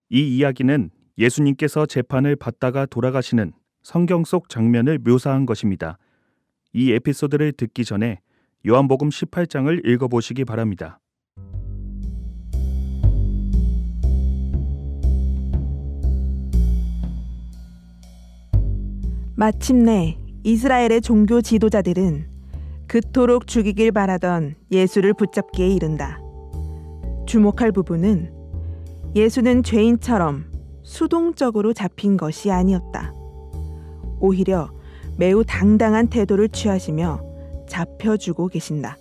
이 이야기는 예수님께서 재판을 받다가 돌아가시는 성경 속 장면을 묘사한 것입니다. 이 에피소드를 듣기 전에 요한복음 18장을 읽어보시기 바랍니다. 마침내 이스라엘의 종교 지도자들은 그토록 죽이길 바라던 예수를 붙잡기에 이른다. 주목할 부분은 예수는 죄인처럼 수동적으로 잡힌 것이 아니었다. 오히려 매우 당당한 태도를 취하시며 잡혀주고 계신다.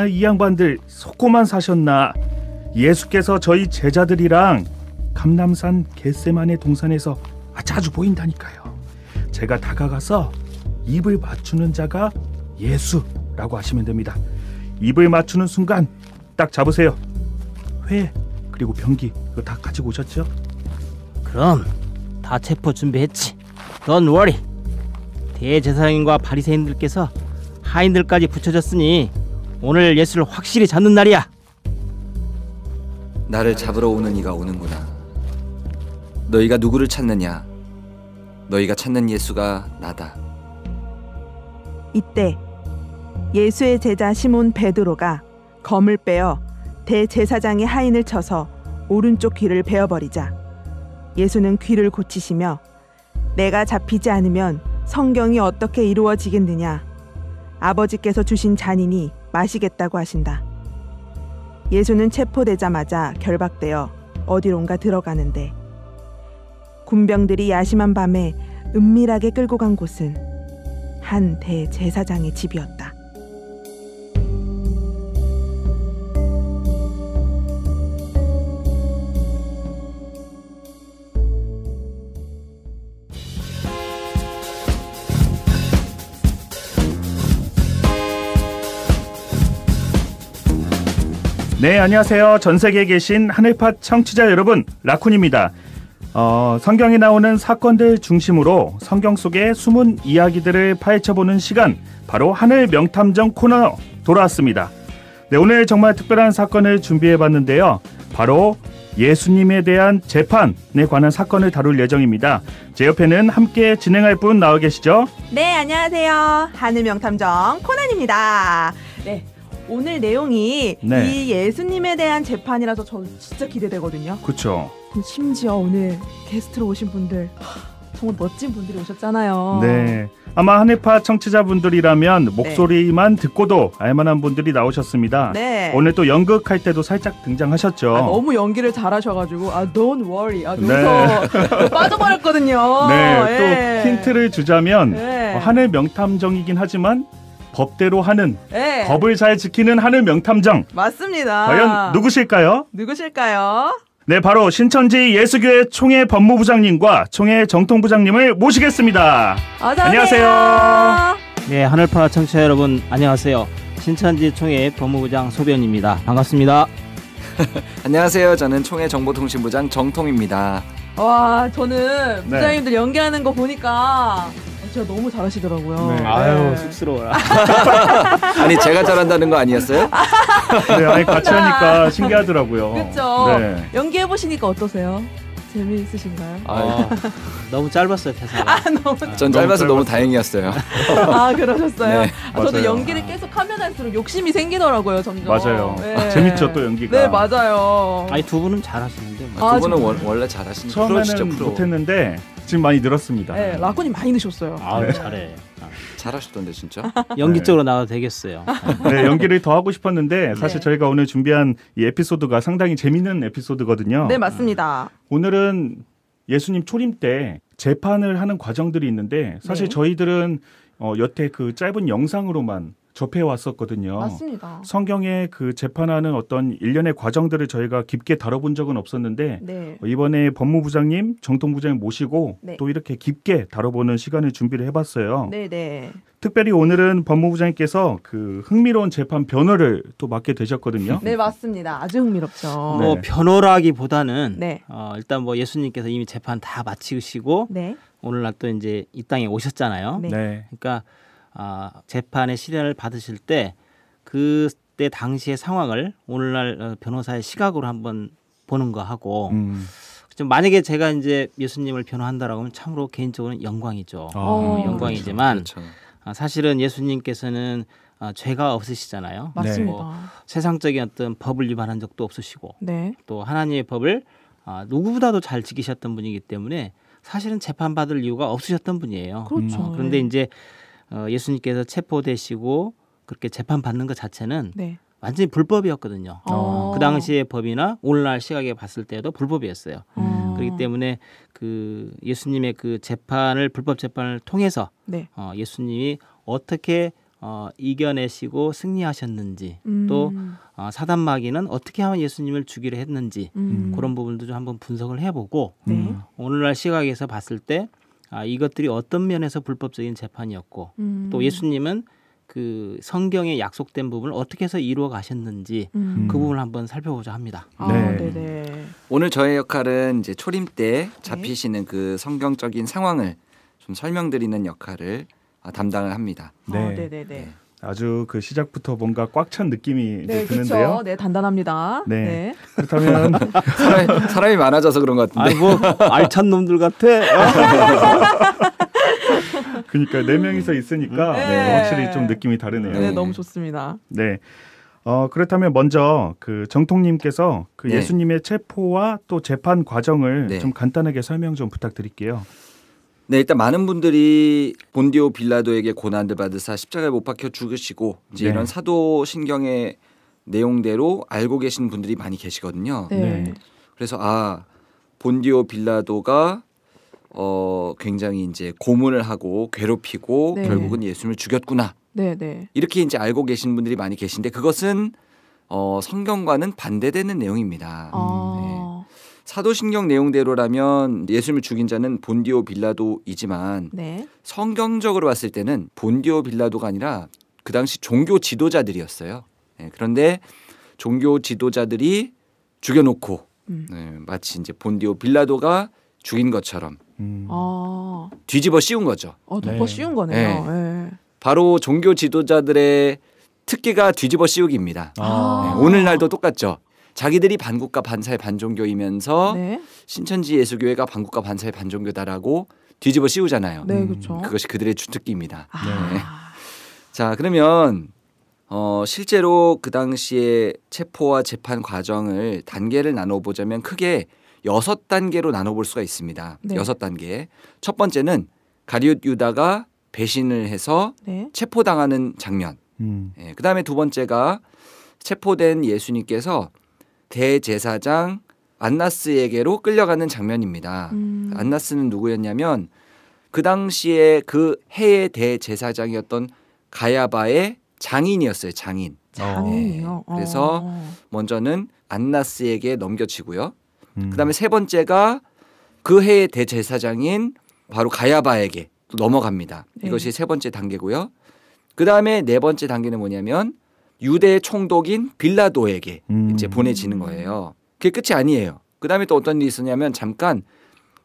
이 양반들 속고만 사셨나? 예수께서 저희 제자들이랑 감람산 겟세마네 동산에서 자주 보인다니까요. 제가 다가가서 입을 맞추는 자가 예수라고 하시면 됩니다. 입을 맞추는 순간 딱 잡으세요. 회 그리고 병기 그거 다 가지고 오셨죠? 그럼 다 체포 준비했지. Don't worry. 대제사장님과 바리새인들께서 하인들까지 붙여졌으니 오늘 예수를 확실히 잡는 날이야. 나를 잡으러 오는 이가 오는구나. 너희가 누구를 찾느냐? 너희가 찾는 예수가 나다. 이때 예수의 제자 시몬 베드로가 검을 빼어 대제사장의 하인을 쳐서 오른쪽 귀를 베어버리자 예수는 귀를 고치시며 내가 잡히지 않으면 성경이 어떻게 이루어지겠느냐? 아버지께서 주신 잔이니 마시겠다고 하신다. 예수는 체포되자마자 결박되어 어디론가 들어가는데 군병들이 야심한 밤에 은밀하게 끌고 간 곳은 한 대제사장의 집이었다. 네, 안녕하세요. 전 세계에 계신 하늘팟 청취자 여러분, 라쿤입니다. 성경에 나오는 사건들 중심으로 성경 속의 숨은 이야기들을 파헤쳐보는 시간, 바로 하늘 명탐정 코너 돌아왔습니다. 네, 오늘 정말 특별한 사건을 준비해봤는데요. 바로 예수님에 대한 재판에 관한 사건을 다룰 예정입니다. 제 옆에는 함께 진행할 분 나와 계시죠? 네, 안녕하세요. 하늘 명탐정 코난입니다. 네. 오늘 내용이 이 예수님에 대한 재판이라서 저 진짜 기대되거든요. 그렇죠. 심지어 오늘 게스트로 오신 분들 정말 멋진 분들이 오셨잖아요. 네, 아마 하늘파 청취자분들이라면 목소리만 듣고도 알만한 분들이 나오셨습니다. 네. 오늘 또 연극할 때도 살짝 등장하셨죠. 너무 연기를 잘하셔가지고 don't worry 눈에서 빠져버렸거든요. 네, 또 힌트를 주자면 하늘 명탐정이긴 하지만 법대로 하는, 법을 잘 지키는 하늘 명탐정. 맞습니다. 과연 누구실까요? 네, 바로 신천지 예수교회 총회 법무부장님과 총회 정통부장님을 모시겠습니다. 안녕하세요. 네, 하늘파 청취자 여러분 안녕하세요. 신천지 총회 법무부장 소변입니다. 반갑습니다. 안녕하세요. 저는 총회 정보통신부장 정통입니다. 와, 저는 부장님들 연기하는 거 보니까 진짜 너무 잘하시더라고요. 네. 아유, 쑥스러워라. 아니, 제가 잘한다는 거 아니었어요? 네, 아니 같이 하니까 신기하더라고요. 그렇죠. 네. 연기해 보시니까 어떠세요? 재미있으신가요? 너무 짧았어요, 대사가. 전 짧아서 너무 다행이었어요. 그러셨어요? 네, 저도 연기를 계속 하면 할수록 욕심이 생기더라고요, 점점. 맞아요. 재밌죠, 또 연기가. 네, 맞아요. 아니, 두 분은 잘하시는데. 두 분은 원래 잘하시는 처음에는 못했는데 지금 많이 늘었습니다. 네, 라쿤이 많이 느셨어요. 잘해. 잘하셨던데 진짜. 연기 쪽으로 나가도 되겠어요. 네, 연기를 더 하고 싶었는데 사실 저희가 오늘 준비한 이 에피소드가 상당히 재밌는 에피소드거든요. 네, 맞습니다. 오늘은 예수님 초림 때 재판을 하는 과정들이 있는데 사실 저희들은 여태 그 짧은 영상으로만 접해 왔었거든요. 맞습니다. 성경의 그 재판하는 어떤 일련의 과정들을 저희가 깊게 다뤄본 적은 없었는데 이번에 법무부장님, 정통부장님 모시고 또 이렇게 깊게 다뤄보는 시간을 준비를 해봤어요. 네네. 특별히 오늘은 법무부장님께서 그 흥미로운 재판 변호를 또 맡게 되셨거든요. 네, 맞습니다. 아주 흥미롭죠. 변호라기보다는 일단 예수님께서 이미 재판 다 마치시고 오늘날 또 이제 이 땅에 오셨잖아요. 그러니까 재판의 시련을 받으실 때 그 그때 당시의 상황을 오늘날 변호사의 시각으로 한번 보는 거 하고 좀 만약에 제가 이제 예수님을 변호한다라고 하면 참으로 개인적으로는 영광이죠. 영광이지만 그렇죠. 사실은 예수님께서는 죄가 없으시잖아요. 맞습니다. 뭐 세상적인 어떤 법을 위반한 적도 없으시고 네. 또 하나님의 법을 누구보다도 잘 지키셨던 분이기 때문에 사실은 재판받을 이유가 없으셨던 분이에요. 그렇죠. 그런데 이제 예수님께서 체포되시고 그렇게 재판받는 것 자체는 네. 완전히 불법이었거든요. 그 당시의 법이나 오늘날 시각에 봤을 때도 불법이었어요. 그렇기 때문에 그 예수님의 그 재판을 불법 재판을 통해서 네. 예수님이 어떻게 이겨내시고 승리하셨는지 또 사단 마귀는 어떻게 하면 예수님을 죽이려 했는지 그런 부분도 좀 한번 분석을 해보고 오늘날 시각에서 봤을 때 이것들이 어떤 면에서 불법적인 재판이었고 또 예수님은 그 성경에 약속된 부분을 어떻게 해서 이루어 가셨는지 그 부분을 한번 살펴보자 합니다. 네네. 오늘 저의 역할은 이제 초림 때 잡히시는 그 성경적인 상황을 좀 설명드리는 역할을 담당을 합니다. 네네네. 네. 아주 그 시작부터 뭔가 꽉 찬 느낌이 네, 드는데요. 그렇죠. 네, 단단합니다. 네. 네. 그렇다면 사람이 많아져서 그런 것 같은데. 뭐 알찬 놈들 같아. 그러니까 4명이서 있으니까 네. 확실히 좀 느낌이 다르네요. 네, 너무 좋습니다. 네. 그렇다면 먼저 그 정통님께서 그 네. 예수님의 체포와 또 재판 과정을 네. 좀 간단하게 설명 좀 부탁드릴게요. 네, 일단 많은 분들이 본디오 빌라도에게 고난을 받으사 십자가에 못 박혀 죽으시고 이제 네. 이런 사도신경의 내용대로 알고 계신 분들이 많이 계시거든요. 네. 그래서 본디오 빌라도가 굉장히 이제 고문을 하고 괴롭히고 네. 결국은 예수님을 죽였구나. 네. 이렇게 이제 알고 계신 분들이 많이 계신데 그것은 성경과는 반대되는 내용입니다. 네. 사도신경 내용대로라면 예수님을 죽인 자는 본디오 빌라도이지만 네. 성경적으로 봤을 때는 본디오 빌라도가 아니라 그 당시 종교 지도자들이었어요. 네, 그런데 종교 지도자들이 죽여놓고 마치 이제 본디오 빌라도가 죽인 것처럼 뒤집어 씌운 거죠. 덮어 씌운 거네요. 네. 네. 바로 종교 지도자들의 특기가 뒤집어 씌우기입니다. 네, 오늘날도 똑같죠. 자기들이 반국가 반사의 반종교이면서 네. 신천지 예수교회가 반국가 반사의 반종교다라고 뒤집어 씌우잖아요. 네, 그렇죠. 그것이 그들의 주특기입니다. 네. 자, 그러면 실제로 그 당시에 체포와 재판 과정을 단계를 나눠보자면 크게 6단계로 나눠볼 수가 있습니다. 네. 6단계. 첫 번째는 가룟 유다가 배신을 해서 네. 체포당하는 장면. 그다음에 두 번째가 체포된 예수님께서 대제사장 안나스에게로 끌려가는 장면입니다. 안나스는 누구였냐면 그 당시에 그 해의 대제사장이었던 가야바의 장인이었어요. 장인. 장인이요. 네. 그래서 먼저는 안나스에게 넘겨지고요. 그다음에 세 번째가 그 해의 대제사장인 바로 가야바에게 또 넘어갑니다. 네. 이것이 세 번째 단계고요. 그다음에 네 번째 단계는 뭐냐면 유대 총독인 빌라도에게 이제 보내지는 거예요. 그게 끝이 아니에요. 그다음에 또 어떤 일이 있었냐면 잠깐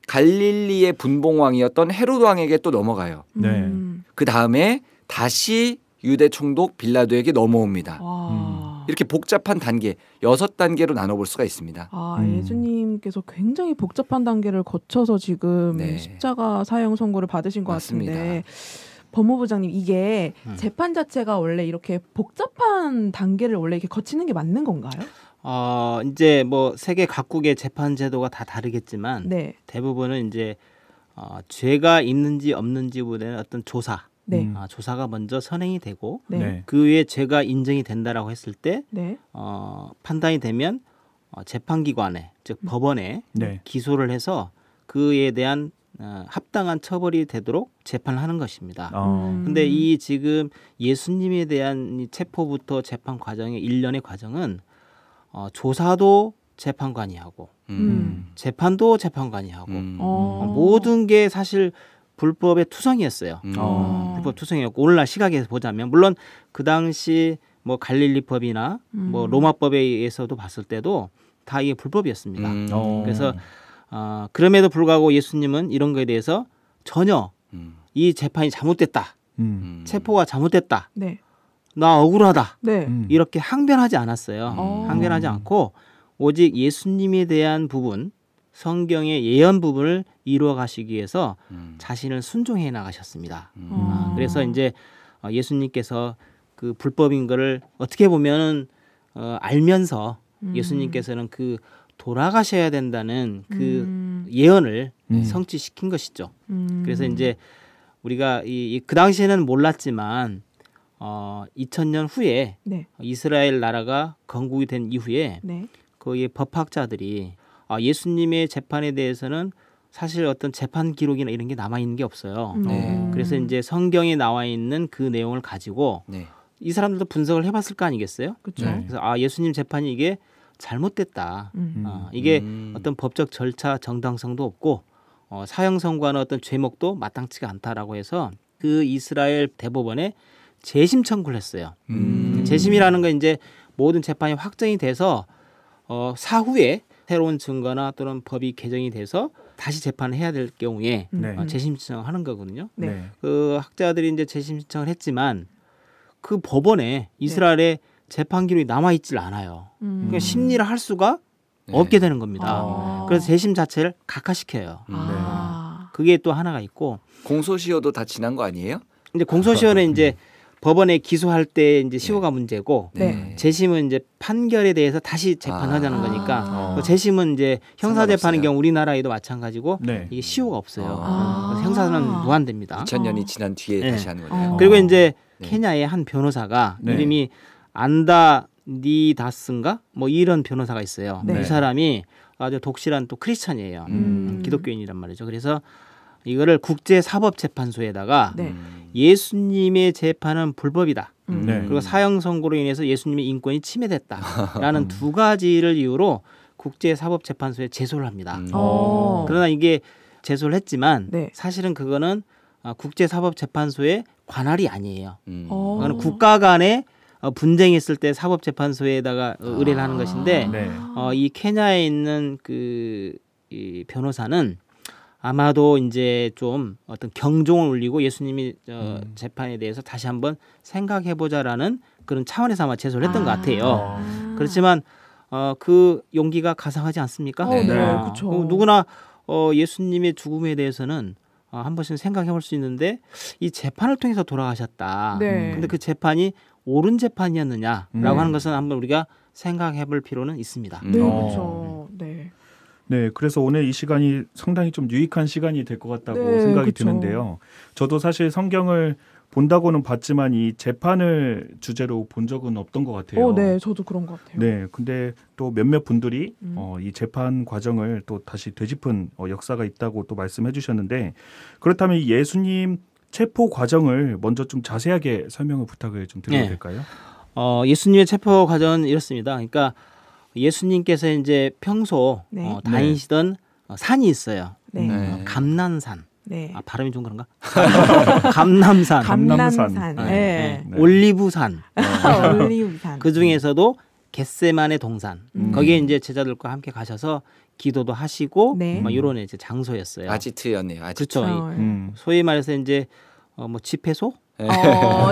갈릴리의 분봉왕이었던 헤로드 왕에게 또 넘어가요. 네. 그다음에 다시 유대 총독 빌라도에게 넘어옵니다. 이렇게 복잡한 단계 6단계로 나눠볼 수가 있습니다. 예수님께서 굉장히 복잡한 단계를 거쳐서 지금 네. 십자가 사형 선고를 받으신 것 맞습니다. 같은데 법무부장님 이게 재판 자체가 원래 이렇게 복잡한 단계를 원래 이렇게 거치는 게 맞는 건가요? 이제 뭐 세계 각국의 재판 제도가 다 다르겠지만 네. 대부분은 이제 죄가 있는지 없는지보다는 어떤 조사, 네. 조사가 먼저 선행이 되고 네. 그 외에 죄가 인정이 된다라고 했을 때 네. 판단이 되면 재판기관에 즉 법원에 네. 기소를 해서 그에 대한 합당한 처벌이 되도록 재판을 하는 것입니다. 근데 이 지금 예수님에 대한 이 체포부터 재판 과정의 일련의 과정은 조사도 재판관이 하고 재판도 재판관이 하고 모든 게 사실 불법의 투성이었어요. 불법 투성이었고 오늘날 시각에서 보자면 물론 그 당시 뭐 갈릴리법이나 뭐 로마법에 의해서도 봤을 때도 다 이게 불법이었습니다. 그래서 그럼에도 불구하고 예수님은 이런 거에 대해서 전혀 이 재판이 잘못됐다. 체포가 잘못됐다. 네. 나 억울하다. 네. 이렇게 항변하지 않았어요. 항변하지 않고 오직 예수님에 대한 부분, 성경의 예언 부분을 이루어 가시기 위해서 자신을 순종해 나가셨습니다. 그래서 이제 예수님께서 그 불법인 거를 어떻게 보면은 알면서 예수님께서는 그 돌아가셔야 된다는 그 예언을 성취시킨 것이죠. 그래서 이제 우리가 그 당시에는 몰랐지만 2000년 후에 네. 이스라엘 나라가 건국이 된 이후에 네. 거기에 법학자들이 예수님의 재판에 대해서는 사실 어떤 재판 기록이나 이런 게 남아 있는 게 없어요. 그래서 이제 성경에 나와 있는 그 내용을 가지고 네. 이 사람들도 분석을 해봤을 거 아니겠어요? 그렇죠. 네. 그래서 예수님 재판이 이게 잘못됐다. 이게 어떤 법적 절차 정당성도 없고 사형 선고하는 어떤 죄목도 마땅치가 않다라고 해서 그 이스라엘 대법원에 재심 청구를 했어요. 재심이라는 건 이제 모든 재판이 확정이 돼서 사후에 새로운 증거나 또는 법이 개정이 돼서 다시 재판을 해야 될 경우에 재심 신청을 하는 거거든요. 네. 그 학자들이 이제 재심 신청을 했지만 그 법원에 이스라엘의 재판 기록이 남아 있질 않아요. 그러니까 심리를 할 수가 없게 되는 겁니다. 그래서 재심 자체를 각하시켜요. 그게 또 하나가 있고 공소시효도 다 지난 거 아니에요? 이제 공소시효는 이제 법원에 기소할 때 이제 시효가 문제고 네. 재심은 이제 판결에 대해서 다시 재판하자는 거니까 재심은 이제 형사 재판인 경우 우리나라에도 마찬가지고 네. 이게 시효가 없어요. 그래서 형사는 무한대입니다. 2000년이 지난 뒤에 다시 하는 거네요. 그리고 이제 케냐의 한 변호사가 이름이 안다니다스인가 뭐 이런 변호사가 있어요. 네. 이 사람이 아주 독실한 또 크리스찬이에요. 기독교인이란 말이죠. 그래서 이거를 국제사법재판소에다가 네. 예수님의 재판은 불법이다. 네. 그리고 사형 선고로 인해서 예수님의 인권이 침해됐다라는 두 가지를 이유로 국제사법재판소에 제소를 합니다. 그러나 이게 제소를 했지만 네. 사실은 그거는 국제사법재판소의 관할이 아니에요. 그거는 국가 간에 분쟁이 있을 때 사법재판소에다가 의뢰를 하는 것인데 네. 이 케냐에 있는 이 변호사는 아마도 이제 좀 어떤 경종을 울리고 예수님이 재판에 대해서 다시 한번 생각해보자라는 그런 차원에서 아마 제소를 했던 것 같아요. 그렇지만 그 용기가 가상하지 않습니까? 네, 그렇죠. 누구나 예수님의 죽음에 대해서는 한 번씩 생각해볼 수 있는데 이 재판을 통해서 돌아가셨다. 네. 근데 그 재판이 옳은 재판이었느냐라고 하는 것은 한번 우리가 생각해볼 필요는 있습니다. 네, 그렇죠. 네. 네, 그래서 오늘 이 시간이 상당히 좀 유익한 시간이 될 것 같다고 네, 생각이 그쵸. 드는데요. 저도 사실 성경을 본다고는 봤지만 이 재판을 주제로 본 적은 없던 것 같아요. 네, 저도 그런 것 같아요. 네, 근데 또 몇몇 분들이 이 재판 과정을 또 다시 되짚은 역사가 있다고 또 말씀해 주셨는데 그렇다면 이 예수님 체포 과정을 먼저 좀 자세하게 설명을 부탁을 좀 드려도 될까요? 예수님의 체포 과정은 이렇습니다. 그러니까 예수님께서 이제 평소 다니시던 산이 있어요. 네. 감난산. 네. 발음이 좀 그런가? 감남산. 감남산. 네. 올리브산. 올리브산. 그 중에서도 겟세마네 동산. 거기에 이제 제자들과 함께 가셔서 기도도 하시고 뭐 이런 이제 장소였어요. 아지트였네요. 아지트. 그렇죠. 소위 말해서 이제 뭐 집회소?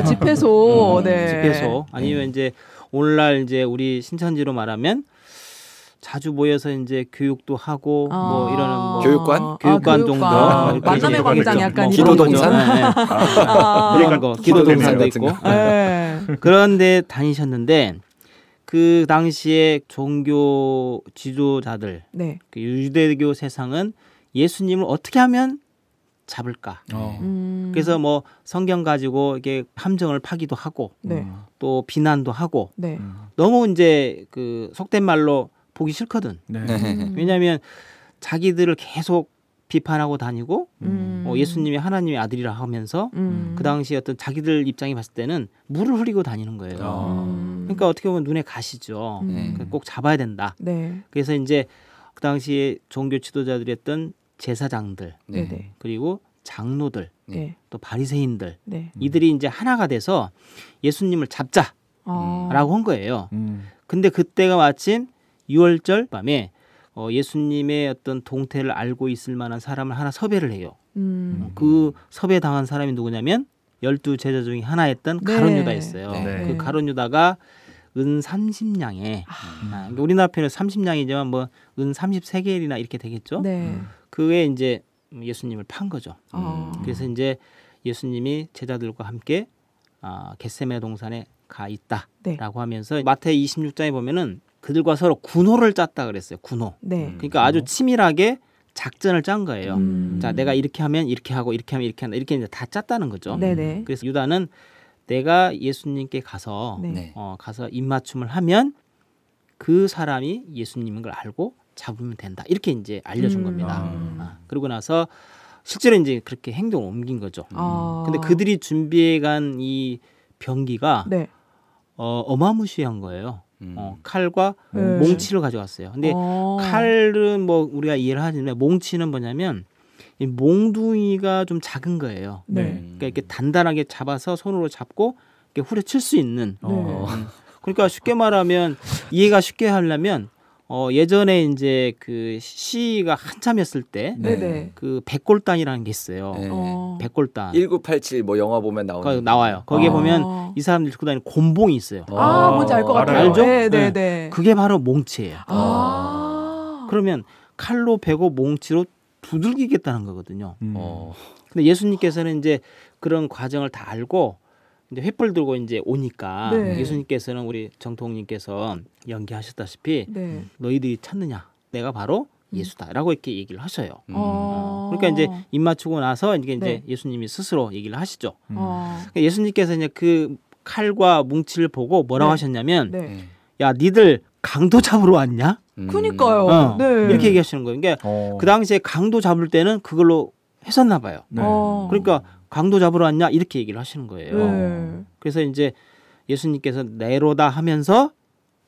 집회소. 네. 집회소. 아니면 이제 오늘날 이제 우리 신천지로 말하면 자주 모여서 이제 교육도 하고 뭐 이런 뭐 교육관 정도 만남의 광장 약간 기도 동산 이런 거 기도 동산도 있고 그런데 다니셨는데 그 당시에 종교 지도자들 그 유대교 세상은 예수님을 어떻게 하면 잡을까? 그래서 뭐 성경 가지고 이게 함정을 파기도 하고 또 비난도 하고 너무 이제 그 속된 말로 보기 싫거든. 왜냐하면 자기들을 계속 비판하고 다니고 예수님이 하나님의 아들이라 하면서 그 당시 어떤 자기들 입장이 봤을 때는 물을 흐리고 다니는 거예요. 그러니까 어떻게 보면 눈에 가시죠. 꼭 잡아야 된다. 그래서 이제 그 당시에 종교 지도자들이었던 제사장들 그리고 장로들 또 바리새인들 이들이 이제 하나가 돼서 예수님을 잡자라고 한 거예요. 근데 그때가 마침 6월절 밤에 예수님의 어떤 동태를 알고 있을 만한 사람을 하나 섭외를 해요. 그 섭외당한 사람이 누구냐면 12제자 중에 하나였던 가룟 유다였어요. 네. 그 가룟 유다가 은 30냥에 그러니까 우리나라 표현은 30냥이지만 뭐 은 33개이나 이렇게 되겠죠. 네. 그에 이제 예수님을 판 거죠. 그래서 음. 이제 예수님이 제자들과 함께 겟세마네 동산에 가 있다라고 네. 하면서 마태이 26장에 보면은 그들과 서로 군호를 짰다 그랬어요. 군호. 네. 그러니까 아주 치밀하게 작전을 짠 거예요. 음. 자, 내가 이렇게 하면 이렇게 하고 이렇게 하면 이렇게 한다. 이렇게 이제 다 짰다는 거죠. 네네. 그래서 유다는 내가 예수님께 가서 네. 가서 입맞춤을 하면 그 사람이 예수님인 걸 알고 잡으면 된다. 이렇게 이제 알려준 겁니다. 그러고 나서 실제로 이제 그렇게 행동을 옮긴 거죠. 근데 그들이 준비해간 이 병기가 네. 어마무시한 거예요. 칼과 네. 몽치를 가져왔어요. 근데 칼은 뭐 우리가 이해를 하지만 몽치는 뭐냐면 이 몽둥이가 좀 작은 거예요. 네. 그러니까 이렇게 단단하게 잡아서 손으로 잡고 이렇게 후려칠 수 있는. 그러니까 쉽게 말하면 이해가 쉽게 하려면 예전에 이제 그 시가 한참이었을 때 네네. 그 백골단이라는 게 있어요. 네. 백골단. 1987 뭐 영화 보면 나오는 나와요. 거기에 보면 이 사람들이 듣고 다니는 곤봉이 있어요. 뭔지 알 것 같아요. 알죠? 네네네. 그게 바로 몽치예요. 그러면 그러면 칼로 베고 몽치로 두들기겠다는 거거든요. 근데 예수님께서는 이제 그런 과정을 다 알고 이제 횃불 들고 이제 오니까 네. 예수님께서는 우리 정통님께서 연기하셨다시피 네. 너희들이 찾느냐? 내가 바로 예수다라고 이렇게 얘기를 하셔요. 어. 그러니까 이제 입 맞추고 나서 이제 네. 예수님이 스스로 얘기를 하시죠. 어. 그러니까 예수님께서 이제 그 칼과 뭉치를 보고 뭐라고 네. 하셨냐면, 네. 야, 니들 강도 잡으러 왔냐? 그니까요. 네. 이렇게 얘기하시는 거예요. 그러니까 그 당시에 강도 잡을 때는 그걸로 했었나 봐요. 네. 그러니까 강도 잡으러 왔냐 이렇게 얘기를 하시는 거예요. 네. 그래서 이제 예수님께서 네로다 하면서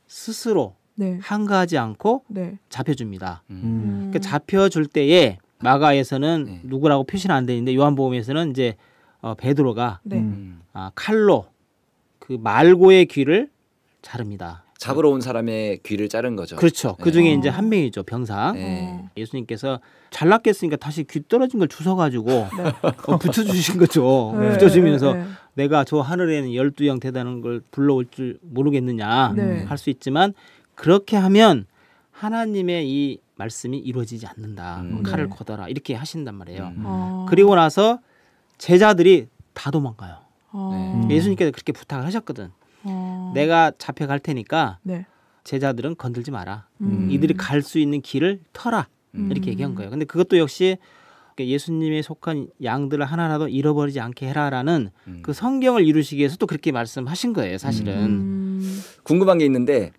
스스로 네. 한가하지 않고 네. 잡혀줍니다. 그러니까 잡혀줄 때에 마가에서는 네. 누구라고 표시는 안 되는데 요한복음에서는 이제 베드로가 네. 칼로 그 말고의 귀를 자릅니다. 잡으러 온 사람의 귀를 자른 거죠. 그렇죠. 그 중에 이제 한 명이죠, 병사. 네. 예수님께서 잘났겠으니까 다시 귀 떨어진 걸 주워가지고 붙여주신 거죠. 네. 붙여주면서 네. 내가 저 하늘에는 12형 대단한 걸 불러올 줄 모르겠느냐 네. 할 수 있지만 그렇게 하면 하나님의 이 말씀이 이루어지지 않는다. 칼을 네. 걷어라 이렇게 하신단 말이에요. 어. 그리고 나서 제자들이 다 도망가요. 어. 예수님께서 그렇게 부탁을 하셨거든. 어. 내가 잡혀갈 테니까 네. 제자들은 건들지 마라. 음. 이들이 갈 수 있는 길을 터라. 이렇게 얘기한 거예요. 근데 그것도 역시 예수님에 속한 양들을 하나라도 잃어버리지 않게 해라라는 그 성경을 이루시기 위해서 또 그렇게 말씀하신 거예요. 사실은. 궁금한 게 있는데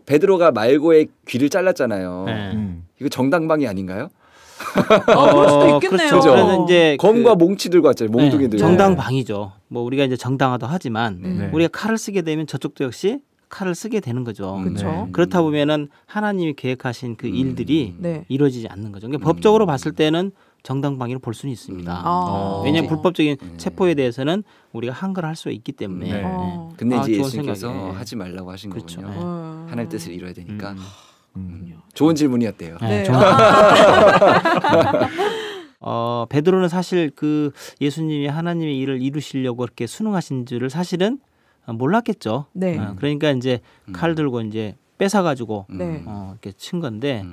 베드로가 말고의 귀를 잘랐잖아요. 네. 이거 정당방위 아닌가요? 그럴 수도 있겠네요. 그렇죠. 그래서 이제 검과 몽치 들고 왔잖아요. 몽둥이 들고. 정당방위죠. 뭐 우리가 이제 정당하도 하지만 네. 우리가 칼을 쓰게 되면 저쪽도 역시 칼을 쓰게 되는 거죠. 그렇죠. 그렇다 보면은 하나님이 계획하신 그 일들이 네. 이루어지지 않는 거죠. 그러니까 법적으로 봤을 때는 정당방위로 볼 수는 있습니다. 왜냐하면 네. 불법적인 체포에 대해서는 우리가 한가를 할 수가 있기 때문에. 네. 어. 근데 이제 좋은 예수님께서 생각이에요. 하지 말라고 하신 그렇죠. 거군요. 네. 하나님의 뜻을 이뤄야 되니까. 좋은 질문이었대요. 네. 베드로는 사실 그 예수님이 하나님의 일을 이루시려고 이렇게 순응하신 줄을 사실은 몰랐겠죠. 네. 그러니까 이제 칼 들고 이제 뺏어가지고 네. 이렇게 친 건데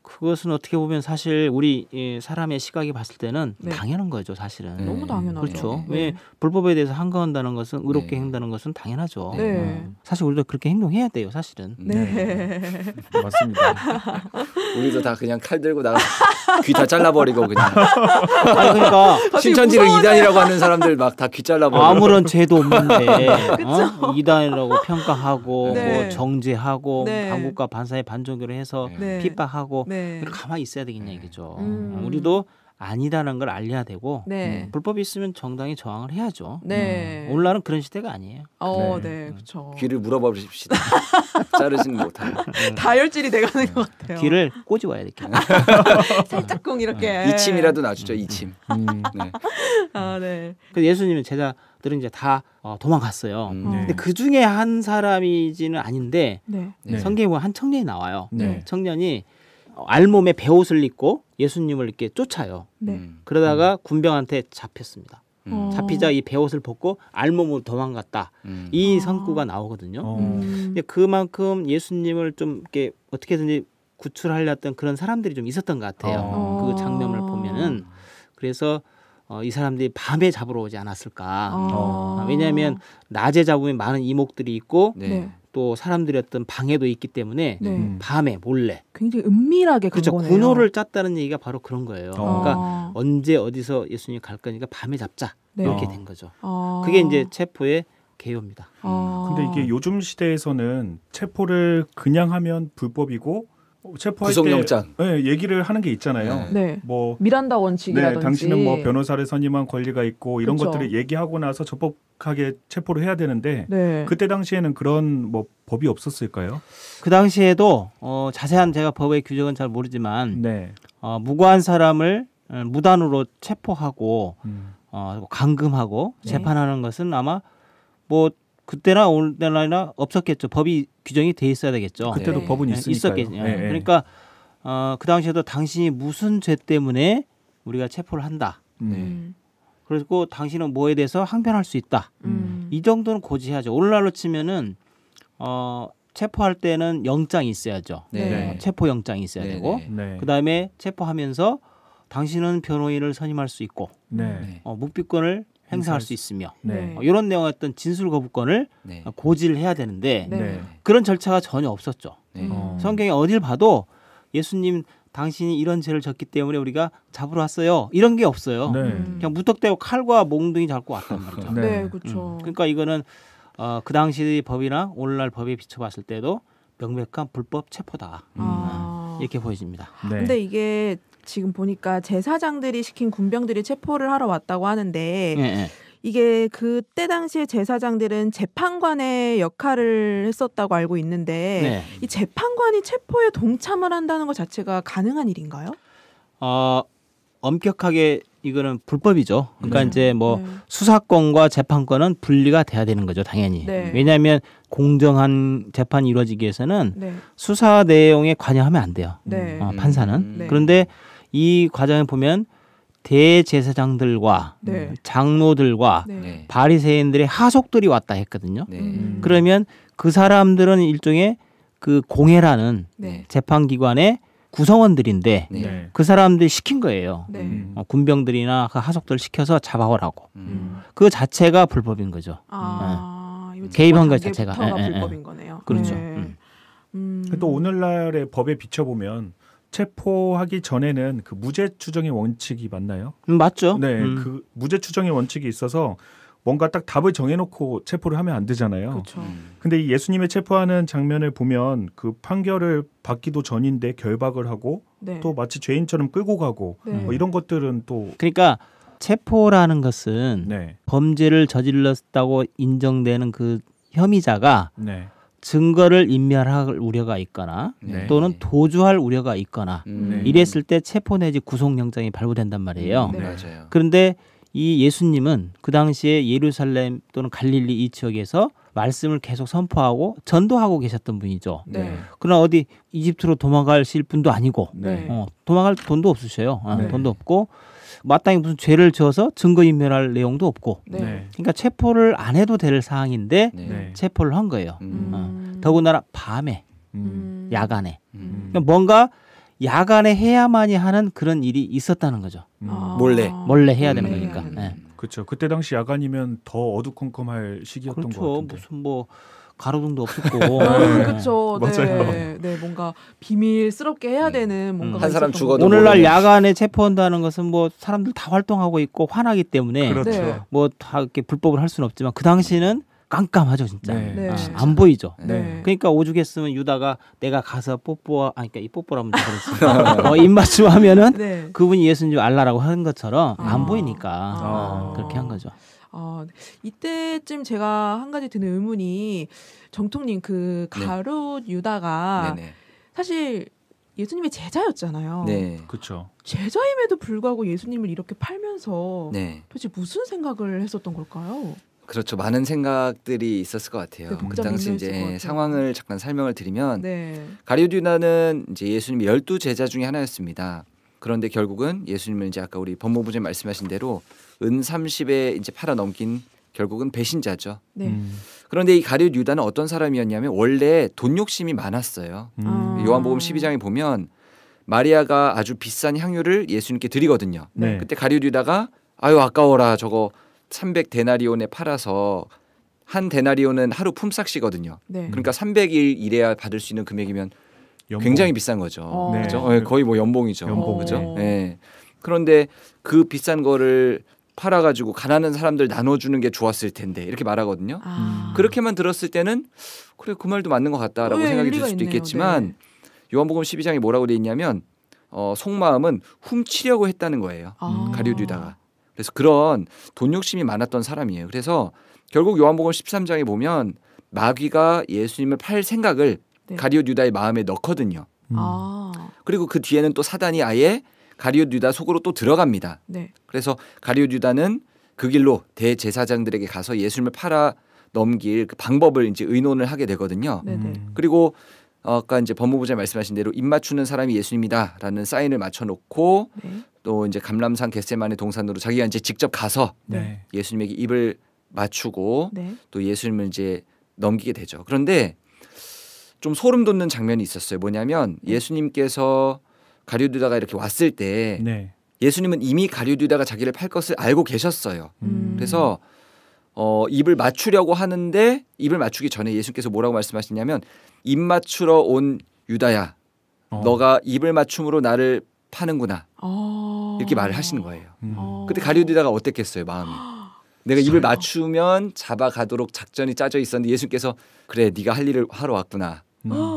그것은 어떻게 보면 사실 우리 사람의 시각이 봤을 때는 네. 당연한 거죠, 사실은. 너무 당연하죠. 그렇죠. 네. 왜 불법에 대해서 한가한다는 것은 의롭게 네. 행한다는 것은 당연하죠. 네. 사실 우리도 그렇게 행동해야 돼요, 사실은. 네. 맞습니다. 우리도 다 그냥 칼 들고 나가 귀 다 잘라버리고 그냥 아니, 그러니까 신천지를 이단이라고 하는 사람들 막 다 귀 잘라버리고 아무런 죄도 없는데 이단이라고 평가하고 네. 뭐 정죄하고 네. 반국가 반사의 반종교를 해서 네. 핍박하고 네. 가만히 있어야 되겠냐 이거죠. 음. 우리도 아니라는 걸 알려야 되고 네. 불법이 있으면 정당히 저항을 해야죠. 네. 오늘날은 그런 시대가 아니에요. 네, 그렇죠. 귀를 물어버립시다. 자르지는 못하고 다혈질이 돼가는 것 같아요. 귀를 꼬집어야 이렇게. 살짝쿵 이렇게. 이침이라도 놔주죠. 이침. 네. 네. 그래서 예수님은 제자들은 이제 다 도망갔어요. 근데 그 중에 한 사람이지는 아닌데 네. 네. 성경에 보면 한 청년이 나와요. 네. 청년이 알몸에 베옷을 입고 예수님을 이렇게 쫓아요. 네. 그러다가 군병한테 잡혔습니다. 잡히자 이 베옷을 벗고 알몸으로 도망갔다. 이 선구가 나오거든요. 근데 그만큼 예수님을 좀 이렇게 어떻게든지 구출하려던 그런 사람들이 좀 있었던 것 같아요. 그 장면을 보면은. 그래서 이 사람들이 밤에 잡으러 오지 않았을까. 왜냐하면 낮에 잡으면 많은 이목들이 있고 또 사람들이 어떤 방해도 있기 때문에 밤에 몰래 굉장히 은밀하게 그렇죠. 거네요. 군호를 짰다는 얘기가 바로 그런 거예요. 그러니까 언제 어디서 예수님이 갈 거니까 밤에 잡자 이렇게 된 거죠. 그게 이제 체포의 개요입니다. 근데 이게 요즘 시대에서는 체포를 그냥 하면 불법이고 체포할 구속영장. 때 얘기를 하는 게 있잖아요. 네. 뭐 미란다 원칙이라든지. 당신은 뭐 변호사를 선임한 권리가 있고 이런 그쵸. 것들을 얘기하고 나서 적법하게 체포를 해야 되는데 그때 당시에는 그런 뭐 법이 없었을까요? 그 당시에도 자세한 제가 법의 규정은 잘 모르지만 무고한 사람을 무단으로 체포하고 감금하고 재판하는 것은 아마 뭐 그때나 오늘날이나 없었겠죠. 법이 규정이 돼 있어야 되겠죠. 그때도 법은 있으니까요. 있었겠죠. 그러니까 그 당시에도 당신이 무슨 죄 때문에 우리가 체포를 한다. 그리고 당신은 뭐에 대해서 항변할 수 있다. 이 정도는 고지해야죠. 오늘날로 치면은 체포할 때는 영장이 있어야죠. 체포 영장이 있어야 되고 그다음에 체포하면서 당신은 변호인을 선임할 수 있고 묵비권을 행사할 수 있으며 이런 내용의 어떤 진술 거부권을 고지를 해야 되는데 그런 절차가 전혀 없었죠. 성경에 어딜 봐도 예수님 당신이 이런 죄를 졌기 때문에 우리가 잡으러 왔어요. 이런 게 없어요. 그냥 무턱대고 칼과 몽둥이 잡고 왔단 말이죠. 그렇죠. 그러니까 이거는 그 당시 법이나 오늘날 법에 비춰봤을 때도 명백한 불법 체포다. 이렇게 보여집니다. 근데 이게 지금 보니까 제사장들이 시킨 군병들이 체포를 하러 왔다고 하는데 이게 그때 당시에 제사장들은 재판관의 역할을 했었다고 알고 있는데 이 재판관이 체포에 동참을 한다는 것 자체가 가능한 일인가요? 엄격하게 이거는 불법이죠. 그러니까 이제 뭐 수사권과 재판권은 분리가 돼야 되는 거죠, 당연히. 왜냐하면 공정한 재판이 이루어지기 위해서는 수사 내용에 관여하면 안 돼요. 판사는. 그런데 이 과정에 보면 대제사장들과 장로들과 바리새인들의 하속들이 왔다 했거든요. 그러면 그 사람들은 일종의 그 공회라는 재판기관의 구성원들인데 그 사람들이 시킨 거예요. 군병들이나 그 하속들을 시켜서 잡아오라고. 그 자체가 불법인 거죠. 개입한 것 자체가 불법인 거네요. 그렇죠. 또 오늘날의 법에 비춰보면 체포하기 전에는 그 무죄 추정의 원칙이 맞나요? 맞죠. 그 무죄 추정의 원칙이 있어서 뭔가 딱 답을 정해놓고 체포를 하면 안 되잖아요. 그렇죠. 근데 이 예수님의 체포하는 장면을 보면 그 판결을 받기도 전인데 결박을 하고 또 마치 죄인처럼 끌고 가고 뭐 이런 것들은 또 그러니까 체포라는 것은 범죄를 저질렀다고 인정되는 그 혐의자가 증거를 인멸할 우려가 있거나 또는 도주할 우려가 있거나 이랬을 때 체포 내지 구속영장이 발부된단 말이에요. 맞아요. 그런데 이 예수님은 그 당시에 예루살렘 또는 갈릴리 이 지역에서 말씀을 계속 선포하고 전도하고 계셨던 분이죠. 그러나 어디 이집트로 도망가실 분도 아니고 도망갈 돈도 없으셔요. 돈도 없고 마땅히 무슨 죄를 지어서 증거인멸할 내용도 없고 그러니까 체포를 안 해도 될 사항인데 체포를 한 거예요. 더군다나 밤에 야간에 그러니까 뭔가 야간에 해야만이 하는 그런 일이 있었다는 거죠. 몰래 해야 되는 거니까. 그렇죠. 그때 당시 야간이면 더 어두컴컴할 시기였던 것 같은데. 무슨 뭐 가로등도 없었고. 그렇죠. 맞아요. 뭔가 비밀스럽게 해야 되는 뭔가 한 사람 죽어도 오늘날 야간에 체포한다는 것은 뭐 사람들 다 활동하고 있고 화나기 때문에 뭐 다 이렇게 불법을 할 수는 없지만 그 당시는 깜깜하죠 진짜. 안 보이죠. 그러니까 오죽했으면 유다가 내가 가서 그러니까 이 뽀뽀라면 그렇지. 입맞춤하면은 그분이 예수님 알라라고 하는 것처럼 안 보이니까 그렇게 한 거죠. 이때쯤 제가 한 가지 드는 의문이 정통님 그 가룟 유다가 사실 예수님의 제자였잖아요. 그렇죠. 제자임에도 불구하고 예수님을 이렇게 팔면서 도대체 무슨 생각을 했었던 걸까요? 그렇죠. 많은 생각들이 있었을 것 같아요. 그 당시 이제 상황을 잠깐 설명을 드리면 가룟 유다는 이제 예수님의 12 제자 중에 하나였습니다. 그런데 결국은 예수님은 이제 아까 우리 법무부장님 말씀하신 대로 은 30에 이제 팔아 넘긴 결국은 배신자죠. 네. 그런데 이 가룟 유다는 어떤 사람이었냐면 원래 돈 욕심이 많았어요. 요한복음 12장에 보면 마리아가 아주 비싼 향유를 예수님께 드리거든요. 네. 그때 가룟 유다가 아유 아까워라 저거 300데나리온에 팔아서 한 데나리온은 하루 품삯이거든요. 네. 그러니까 300일 일해야 받을 수 있는 금액이면 굉장히 비싼 거죠. 네. 그렇죠? 거의 뭐 연봉이죠. 연봉. 그렇죠? 네. 그런데 그 비싼 거를 팔아가지고 가난한 사람들 나눠주는 게 좋았을 텐데 이렇게 말하거든요. 그렇게만 들었을 때는 그래 그 말도 맞는 것 같다라고 생각이 들 수도 있겠지만 네. 요한복음 12장에 뭐라고 돼 있냐면 속마음은 훔치려고 했다는 거예요. 가룟 유다가. 그래서 그런 돈 욕심이 많았던 사람이에요. 그래서 결국 요한복음 13장에 보면 마귀가 예수님을 팔 생각을 네. 가룟 유다의 마음에 넣거든요. 그리고 그 뒤에는 또 사단이 아예 가룟 유다 속으로 또 들어갑니다. 네. 그래서 가룟 유다는 그 길로 대제사장들에게 가서 예수님을 팔아 넘길 그 방법을 이제 의논을 하게 되거든요. 네네. 그리고 아까 이제 법무부장님 말씀하신 대로 입 맞추는 사람이 예수님이다라는 사인을 맞춰놓고 네. 또 이제 감람산 겟세마네 동산으로 자기가 이제 직접 가서 네. 예수님에게 입을 맞추고 네. 또 예수님을 이제 넘기게 되죠. 그런데 좀 소름 돋는 장면이 있었어요. 뭐냐면 예수님께서 가룟 유다가 이렇게 왔을 때 네. 예수님은 이미 가룟 유다가 자기를 팔 것을 알고 계셨어요. 그래서 입을 맞추려고 하는데 입을 맞추기 전에 예수님께서 뭐라고 말씀하시냐면 입 맞추러 온 유다야 너가 입을 맞춤으로 나를 파는구나 이렇게 말을 하시는 거예요. 그때 가룟 유다가 어땠겠어요 마음이. 내가 입을 맞추면 잡아가도록 작전이 짜져 있었는데 예수님께서 그래 네가 할 일을 하러 왔구나.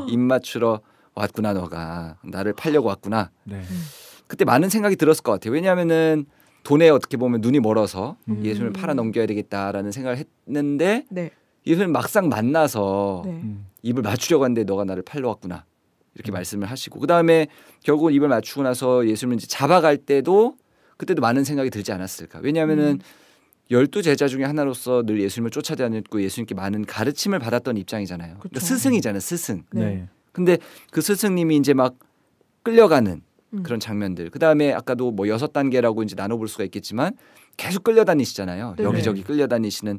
입 맞추러 왔구나 너가 나를 팔려고 왔구나. 네. 그때 많은 생각이 들었을 것 같아요. 왜냐하면은 돈에 어떻게 보면 눈이 멀어서 예수님을 팔아 넘겨야 되겠다라는 생각을 했는데 네. 예수님 막상 만나서 네. 입을 맞추려고 하는데 너가 나를 팔러 왔구나 이렇게 말씀을 하시고 그 다음에 결국은 입을 맞추고 나서 예수님을 이제 잡아갈 때도 그때도 많은 생각이 들지 않았을까. 왜냐하면은 12제자 중에 하나로서 늘 예수님을 쫓아다녔고 예수님께 많은 가르침을 받았던 입장이잖아요. 그러니까 스승이잖아요, 스승. 네. 근데 그 스승님이 이제 막 끌려가는 그런 장면들. 그 다음에 아까도 뭐 6단계라고 이제 나눠볼 수가 있겠지만 계속 끌려다니시잖아요. 네. 여기저기 끌려다니시는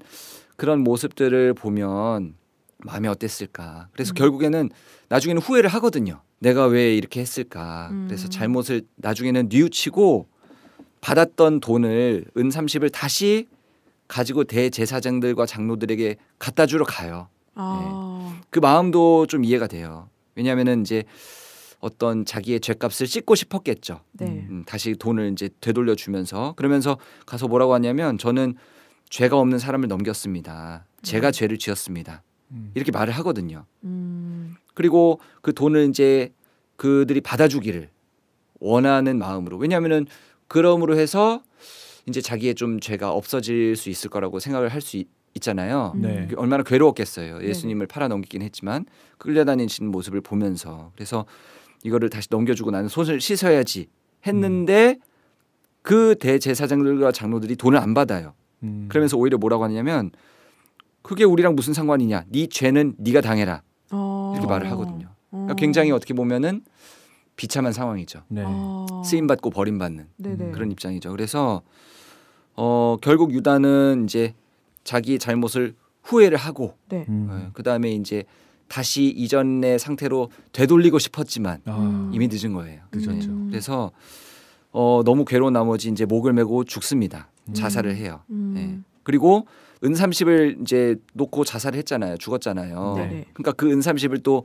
그런 모습들을 보면 마음이 어땠을까. 그래서 결국에는 나중에는 후회를 하거든요. 내가 왜 이렇게 했을까. 그래서 잘못을 나중에는 뉘우치고 받았던 돈을 은 30을 다시 가지고 대제사장들과 장로들에게 갖다 주러 가요. 그 마음도 좀 이해가 돼요. 왜냐하면은 이제 어떤 자기의 죄값을 씻고 싶었겠죠. 네. 다시 돈을 이제 되돌려 주면서 그러면서 가서 뭐라고 하냐면 저는 죄가 없는 사람을 넘겼습니다. 제가 죄를 지었습니다. 이렇게 말을 하거든요. 그리고 그 돈을 이제 그들이 받아주기를 원하는 마음으로. 왜냐하면은 그럼으로 해서 이제 자기의 좀 죄가 없어질 수 있을 거라고 생각을 할 수 있잖아요. 네. 얼마나 괴로웠겠어요. 예수님을 팔아 넘기긴 했지만 끌려다니시는 모습을 보면서. 그래서 이거를 다시 넘겨주고 나는 손을 씻어야지 했는데 그 대제사장들과 장로들이 돈을 안 받아요. 그러면서 오히려 뭐라고 하냐면 그게 우리랑 무슨 상관이냐. 네 죄는 네가 당해라. 이렇게 말을 하거든요. 그러니까 굉장히 어떻게 보면은 비참한 상황이죠. 네. 쓰임받고 버림받는 네네. 그런 입장이죠. 그래서 결국 유다는 이제 자기 잘못을 후회를 하고 네. 그다음에 이제 다시 이전의 상태로 되돌리고 싶었지만 이미 늦은 거예요. 늦었죠. 그래서 너무 괴로운 나머지 이제 목을 메고 죽습니다. 자살을 해요. 네. 그리고 은 30을 이제 놓고 자살을 했잖아요. 죽었잖아요. 네. 그러니까 그 은 30을 또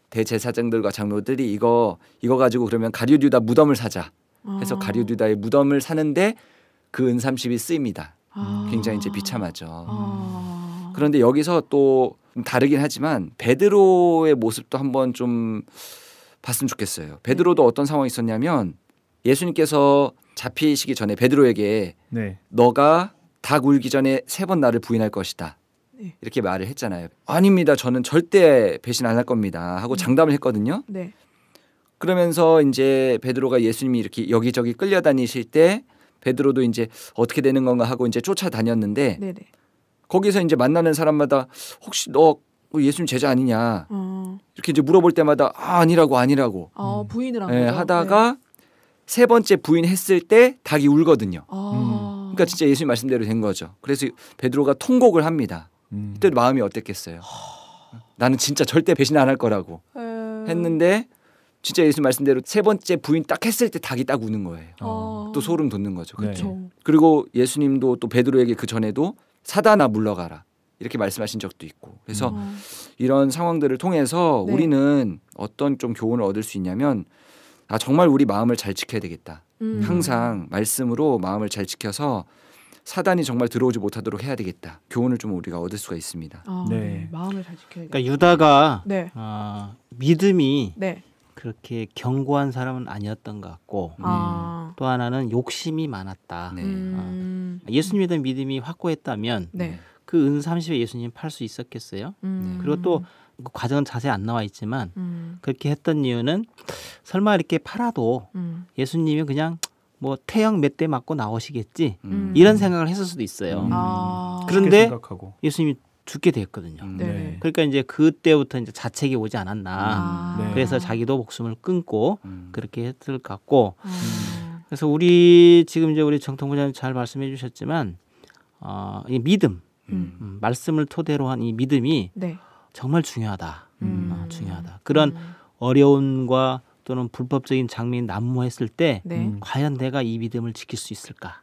대제사장들과 장로들이 이거 가지고 그러면 가룟 유다 무덤을 사자 해서 가룟 유다의 무덤을 사는데 그 은 30이 쓰입니다. 굉장히 이제 비참하죠. 그런데 여기서 또 다르긴 하지만 베드로의 모습도 한번 좀 봤으면 좋겠어요. 베드로도 어떤 상황이 있었냐면 예수님께서 잡히시기 전에 베드로에게 네. 너가 닭 울기 전에 3번 나를 부인할 것이다. 이렇게 말을 했잖아요. 아닙니다. 저는 절대 배신 안 할 겁니다. 하고 장담을 했거든요. 네. 그러면서 이제 베드로가 예수님이 이렇게 여기저기 끌려다니실 때 베드로도 이제 어떻게 되는 건가 하고 이제 쫓아다녔는데 네네. 거기서 이제 만나는 사람마다 혹시 너 예수님 제자 아니냐 이렇게 이제 물어볼 때마다 아니라고 부인을 한 네, 거죠. 하다가 세 번째 부인했을 때 닭이 울거든요. 그러니까 진짜 예수님 말씀대로 된 거죠. 그래서 베드로가 통곡을 합니다. 그때 마음이 어땠겠어요? 나는 진짜 절대 배신 안 할 거라고 했는데 진짜 예수님 말씀대로 세 번째 부인 딱 했을 때 닭이 딱 우는 거예요. 또 소름 돋는 거죠. 그렇죠. 그리고 예수님도 또 베드로에게 그 전에도 사단아 물러가라 이렇게 말씀하신 적도 있고 그래서 이런 상황들을 통해서 네. 우리는 어떤 좀 교훈을 얻을 수 있냐면 정말 우리 마음을 잘 지켜야 되겠다. 항상 말씀으로 마음을 잘 지켜서 사단이 정말 들어오지 못하도록 해야 되겠다. 교훈을 좀 우리가 얻을 수가 있습니다. 네. 마음을 잘 지켜야겠다. 그러니까 유다가 네. 믿음이 네. 그렇게 견고한 사람은 아니었던 것 같고 또 하나는 욕심이 많았다. 네. 예수님 믿은 믿음이 확고했다면 네. 그 은 30에 예수님 팔 수 있었겠어요? 그리고 또 그 과정은 자세히 안 나와 있지만 그렇게 했던 이유는 설마 이렇게 팔아도 예수님이 그냥 뭐 태형 몇 대 맞고 나오시겠지 이런 생각을 했을 수도 있어요. 그런데 예수님이 죽게 됐거든요. 네. 그러니까 이제 그때부터 이제 자책이 오지 않았나. 네. 그래서 자기도 목숨을 끊고 그렇게 했을 것 같고. 그래서 우리 지금 이제 우리 정통부장님 잘 말씀해 주셨지만 이 믿음, 말씀을 토대로 한 이 믿음이 네. 정말 중요하다. 중요하다. 그런 어려움과 또는 불법적인 장면이 난무했을 때 네. 과연 내가 이 믿음을 지킬 수 있을까?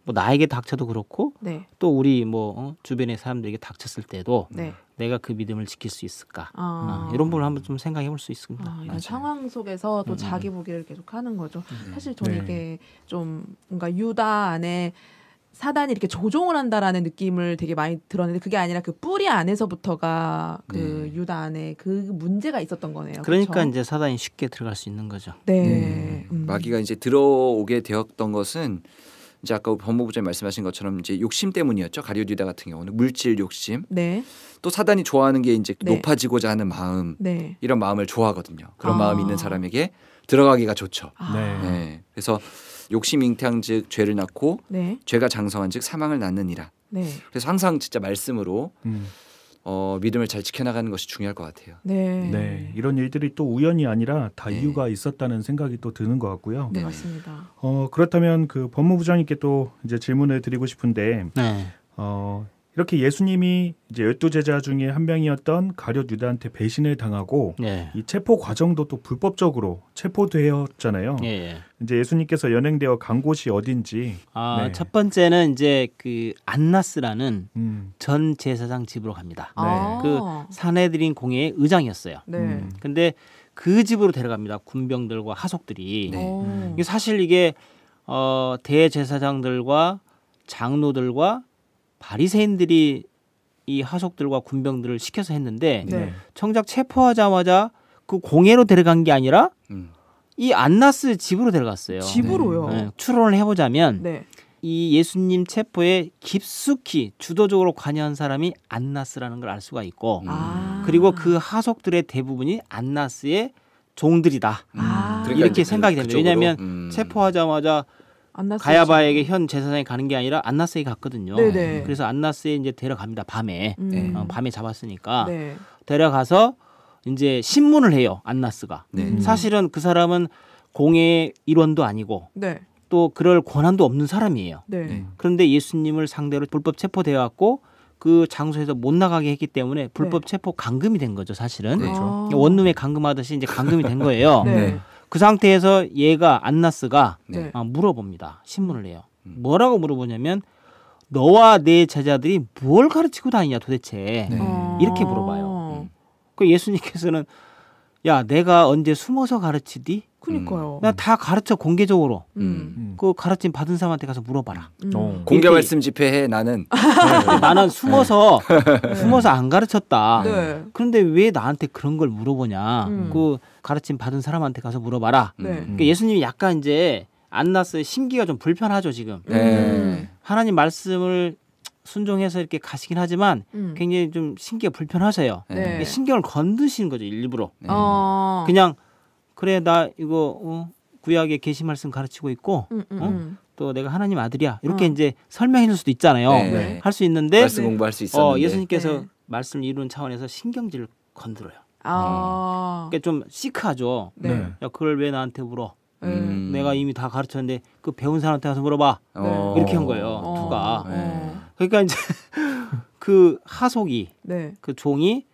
뭐 나에게 닥쳐도 그렇고 네. 또 우리 뭐 주변의 사람들에게 닥쳤을 때도 네. 내가 그 믿음을 지킬 수 있을까? 이런 부분을 한번 좀 생각해 볼 수 있습니다. 이런 상황 속에서 또 자기 보기를 계속 하는 거죠. 사실 저는 이게 좀 뭔가 유다 안에 사단이 이렇게 조종을 한다라는 느낌을 되게 많이 들었는데 그게 아니라 그 뿌리 안에서부터가 그 유다 안에 그 문제가 있었던 거네요. 그러니까 그렇죠? 이제 사단이 쉽게 들어갈 수 있는 거죠. 네. 마귀가 이제 들어오게 되었던 것은 이제 아까 법무부장님 말씀하신 것처럼 이제 욕심 때문이었죠. 가룟 유다 같은 경우는 물질 욕심. 네. 또 사단이 좋아하는 게 이제 네. 높아지고자 하는 마음. 네. 이런 마음을 좋아하거든요. 그런 마음이 있는 사람에게 들어가기가 좋죠. 네. 그래서 욕심 잉태한즉 죄를 낳고 네. 죄가 장성한즉 사망을 낳느니라. 네. 그래서 항상 진짜 말씀으로 믿음을 잘 지켜나가는 것이 중요할 것 같아요. 네. 네, 이런 일들이 또 우연이 아니라 다 네. 이유가 있었다는 생각이 또 드는 것 같고요. 네, 맞습니다. 그렇다면 그 법무부장님께 또 이제 질문을 드리고 싶은데, 네. 이렇게 예수님이 이제 12제자 중에 한 명이었던 가룟 유다한테 배신을 당하고 네. 이 체포 과정도 또 불법적으로 체포되었잖아요. 예. 이제 예수님께서 연행되어 간 곳이 어딘지. 네. 첫 번째는 이제 그 안나스라는 전 제사장 집으로 갑니다. 그 산헤드린 공회의 의장이었어요. 네. 근데 그 집으로 데려갑니다. 군병들과 하속들이. 네. 이게 사실 이게 대제사장들과 장로들과 바리새인들이 이 하속들과 군병들을 시켜서 했는데 네. 정작 체포하자마자 그 공회로 데려간 게 아니라 이 안나스 집으로 데려갔어요. 집으로요? 네. 추론을 해보자면 네. 이 예수님 체포에 깊숙이 주도적으로 관여한 사람이 안나스라는 걸 알 수가 있고 그리고 그 하속들의 대부분이 안나스의 종들이다. 이렇게 생각이 됩니다. 왜냐하면 체포하자마자 가야바에게 현 제사장이 가는 게 아니라 안나스에게 갔거든요. 네네. 그래서 안나스에 이제 데려갑니다. 밤에 밤에 잡았으니까 네. 데려가서 이제 신문을 해요. 안나스가. 사실은 그 사람은 공회의 일원도 아니고 네. 또 그럴 권한도 없는 사람이에요. 네. 그런데 예수님을 상대로 불법 체포되어 갖고 그 장소에서 못 나가게 했기 때문에 불법 체포 감금이 된 거죠. 사실은 그렇죠. 원룸에 감금하듯이 이제 감금이 된 거예요. 네. 그 상태에서 얘가 안나스가 네. 물어봅니다. 신문을 해요. 뭐라고 물어보냐면 너와 내 제자들이 뭘 가르치고 다니냐 도대체 이렇게 물어봐요. 그 예수님께서는 야 내가 언제 숨어서 가르치디? 그니까요. 나 다 가르쳐 공개적으로. 그 가르침 받은 사람한테 가서 물어봐라. 공개 말씀 집회해 나는. 나는 숨어서 안 가르쳤다. 네. 그런데 왜 나한테 그런 걸 물어보냐? 그 가르침 받은 사람한테 가서 물어봐라. 네. 그러니까 예수님이 약간 이제 안나스의 심기가 좀 불편하죠 지금. 하나님 말씀을 순종해서 이렇게 가시긴 하지만 굉장히 좀 신기가 불편하세요. 네. 신경을 건드시는 거죠 일부러. 어. 그냥 그래 나 이거 구약의 계시 말씀 가르치고 있고 또 내가 하나님 아들이야 이렇게 이제 설명해 줄 수도 있잖아요. 네. 할 수 있는데 말씀 공부할 수 있었는데. 예수님께서 네. 말씀을 이루는 차원에서 신경질을 건드려요. 아. 그러니까 좀 시크하죠. 네. 네. 야 그걸 왜 나한테 물어? 내가 이미 다 가르쳤는데 그 배운 사람한테 가서 물어봐. 이렇게 한 거예요. 누가. 그러니까 이제 그 하속이 그 종이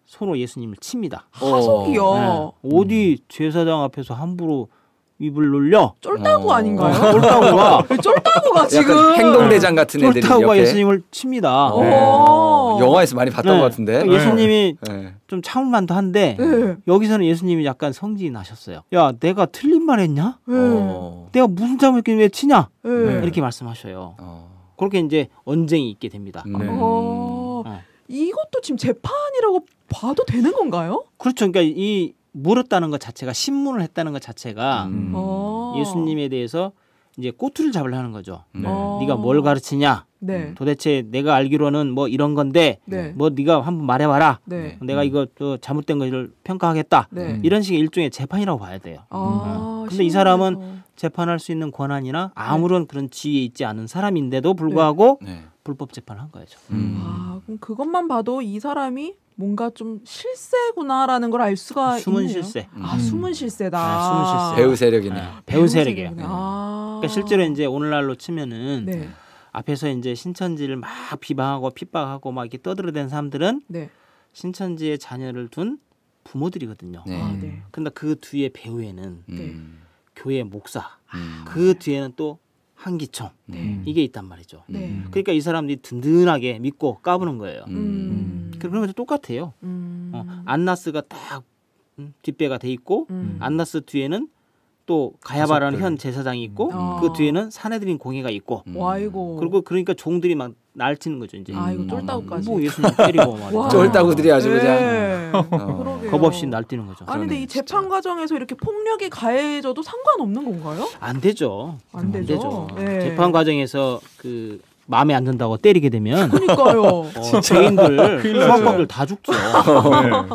손으로 예수님을 칩니다. 하속이요? 어디 제사장 앞에서 함부로 입을 놀려? 쫄따구 아닌가요? 쫄따구가 쫄따구가 지금 행동대장 같은 애들이 쫄따구가 옆에 예수님을 칩니다. 영화에서 많이 봤던 것 같은데 예수님이 좀 참을만도 한데 여기서는 예수님이 약간 성질이 나셨어요. 야, 내가 틀린 말 했냐? 내가 무슨 잘못했길래 왜 치냐? 이렇게 말씀하셔요. 그렇게 이제 언쟁이 있게 됩니다. 이것도 지금 재판이라고 봐도 되는 건가요? 그렇죠. 그러니까 이 물었다는 것 자체가 신문을 했다는 것 자체가 예수님에 대해서 이제 꼬투리를 잡으려는 거죠. 네가 뭘 가르치냐? 도대체 내가 알기로는 뭐 이런 건데 뭐 네가 한번 말해봐라. 내가 이거 또 잘못된 것을 평가하겠다. 이런 식의 일종의 재판이라고 봐야 돼요. 근데 이 사람은 재판할 수 있는 권한이나 아무런 그런 지위에 있지 않은 사람인데도 불구하고 불법 재판을 한 거죠. 그럼 그것만 봐도 이 사람이 뭔가 좀 실세구나라는 걸 알 수가 숨은 있네요. 실세. 숨은 실세다. 숨은 실세. 배우 세력이네. 배우 세력이에요. 그러니까 실제로 이제 오늘날로 치면은 앞에서 이제 신천지를 막 비방하고 핍박하고 막 이렇게 떠들어댄 사람들은 신천지의 자녀를 둔 부모들이거든요. 근데 그 뒤에 배후에는 교회 목사, 그 뒤에는 또 한기총 이게 있단 말이죠. 그러니까 이 사람들이 든든하게 믿고 까부는 거예요. 그런 것도 똑같아요. 안나스가 딱 뒷배가 돼 있고 안나스 뒤에는 또 가야바라는 현 제사장이 있고 그 뒤에는 사내들인 공회가 있고 그리고 그러니까 종들이 막 날치는 거죠. 이제 이거 쫄따구까지. 뭐 예수님 때리고 말이죠. 쫄따구들이 아주 그냥 겁 없이 날뛰는 거죠. 아니 근데 이 재판 과정에서 이렇게 폭력이 가해져도 상관없는 건가요? 안 되죠. 안 되죠. 재판 과정에서 그 마음에 안 든다고 때리게 되면 그러니까요. 죄인들 수학범들 다 죽죠.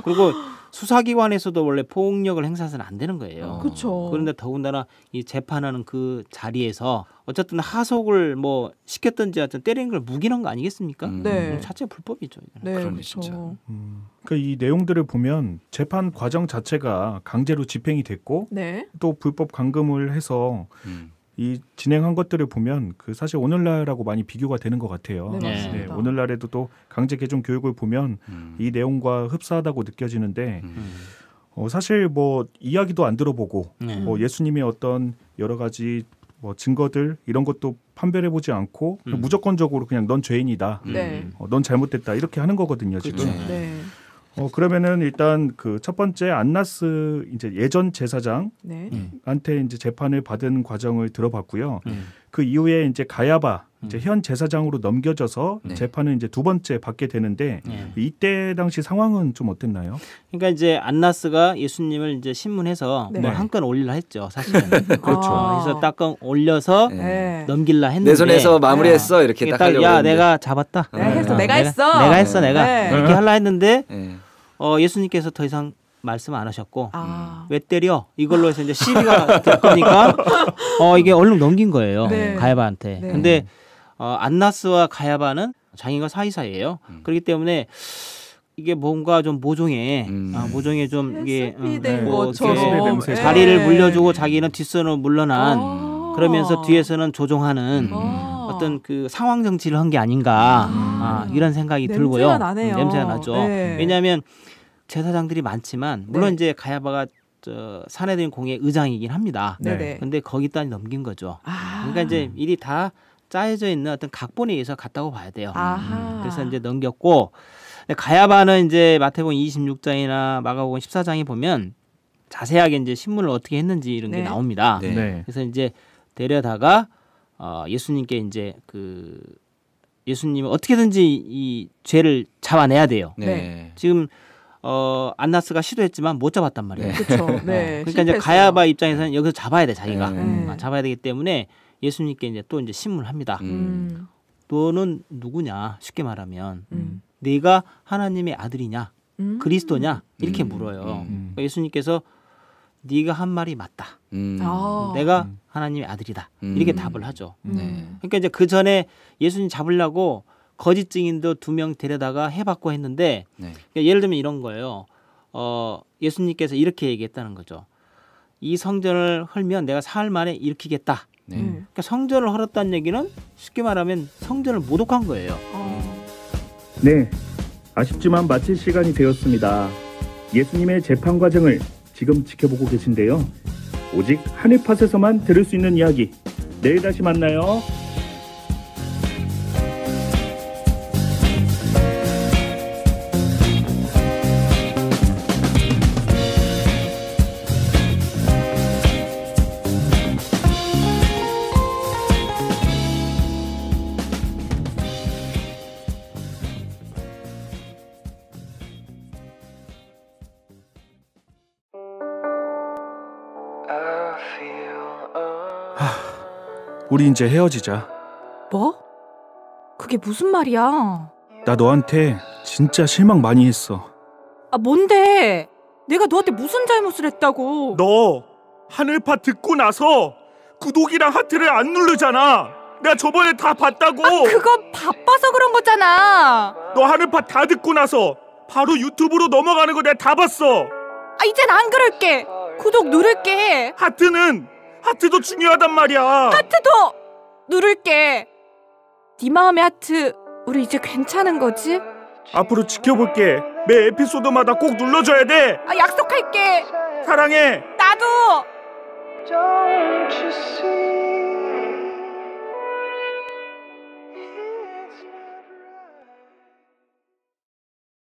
그리고 수사기관에서도 원래 폭력을 행사해서는 안 되는 거예요. 그렇죠. 그런데 더군다나 이 재판하는 그 자리에서 어쨌든 하속을 뭐 시켰든지 하여튼 때리는 걸 무기는 거 아니겠습니까? 자체 불법이죠. 그러네 진짜. 그러니까 이 내용들을 보면 재판 과정 자체가 강제로 집행이 됐고 또 불법 감금을 해서 이 진행한 것들을 보면 그 사실 오늘날하고 많이 비교가 되는 것 같아요. 오늘날에도 또 강제 개종 교육을 보면 이 내용과 흡사하다고 느껴지는데 사실 뭐 이야기도 안 들어보고 뭐 예수님의 어떤 여러 가지 뭐 증거들 이런 것도 판별해보지 않고 무조건적으로 그냥 넌 죄인이다, 넌 잘못됐다 이렇게 하는 거거든요 지금. 그러면은 일단 그 첫 번째 안나스 이제 예전 제사장한테 이제 재판을 받은 과정을 들어봤고요. 그 이후에 이제 가야바 이제 현 제사장으로 넘겨져서 재판을 이제 두 번째 받게 되는데 이때 당시 상황은 좀 어땠나요? 그러니까 이제 안나스가 예수님을 이제 신문해서 뭐 한 건 올리려 했죠, 사실은. 그렇죠. 그래서 딱 넘길라 했는데 내 손에서 마무리했어 이렇게 딱 하려고. 야, 내가 잡았다. 내가 했어. 내가 이렇게 하려 했는데 예수님께서 더 이상 말씀 안 하셨고 왜 때려? 이걸로 해서 이제 시비가 될 거니까 이게 얼른 넘긴 거예요. 가야바한테. 근데 안나스와 가야바는 장인과 사이사이예요. 그렇기 때문에 이게 뭔가 좀 모종에 좀 이게 자리를 물려주고 자기는 뒷선으로 물러난 그러면서 뒤에서는 조종하는 어떤 그 상황 정치를 한 게 아닌가 이런 생각이 들고요. 냄새가 나죠. 왜냐하면 제사장들이 많지만 물론 이제 가야바가 사내들인 공회 의장이긴 합니다. 그런데 거기다 넘긴 거죠. 그러니까 이제 일이 다 짜여져 있는 어떤 각본에 의해서 갔다고 봐야 돼요. 그래서 이제 넘겼고 가야바는 이제 마태복음 26장이나 마가복음 14장에 보면 자세하게 이제 신문을 어떻게 했는지 이런 게 나옵니다. 그래서 이제 데려다가 예수님께 이제 그 예수님은 어떻게든지 이 죄를 잡아내야 돼요. 지금 안나스가 시도했지만 못 잡았단 말이에요. 그러니까 이제 가야바 입장에서는 여기서 잡아야 돼 자기가 잡아야 되기 때문에 예수님께 이제 또 이제 신문을 합니다. 너는 누구냐? 쉽게 말하면 네가 하나님의 아들이냐? 그리스도냐? 이렇게 물어요. 그러니까 예수님께서 네가 한 말이 맞다. 내가 하나님의 아들이다. 이렇게 답을 하죠. 그러니까 이제 그 전에 예수님 잡으려고 거짓 증인도 2명 데려다가 해봤고 했는데 그러니까 예를 들면 이런 거예요. 예수님께서 이렇게 얘기했다는 거죠. 이 성전을 헐면 내가 사흘 만에 일으키겠다. 그러니까 성전을 헐었다는 얘기는 쉽게 말하면 성전을 모독한 거예요. 네, 아쉽지만 마칠 시간이 되었습니다. 예수님의 재판 과정을 지금 지켜보고 계신데요. 오직 하늘팟에서만 들을 수 있는 이야기. 내일 다시 만나요. 우리 이제 헤어지자. 뭐? 그게 무슨 말이야? 나 너한테 진짜 실망 많이 했어. 아, 뭔데? 내가 너한테 무슨 잘못을 했다고? 너 하늘팟 듣고 나서 구독이랑 하트를 안 누르잖아. 내가 저번에 다 봤다고. 아, 그건 바빠서 그런 거잖아. 너 하늘팟 다 듣고 나서 바로 유튜브로 넘어가는 거 내가 다 봤어. 아, 이젠 안 그럴게. 구독 누를게. 하트도 중요하단 말이야. 하트도 누를게. 네 마음의 하트 우리 이제 괜찮은 거지? 앞으로 지켜볼게. 매 에피소드마다 꼭 눌러줘야 돼. 아, 약속할게. 사랑해. 나도. Don't you see?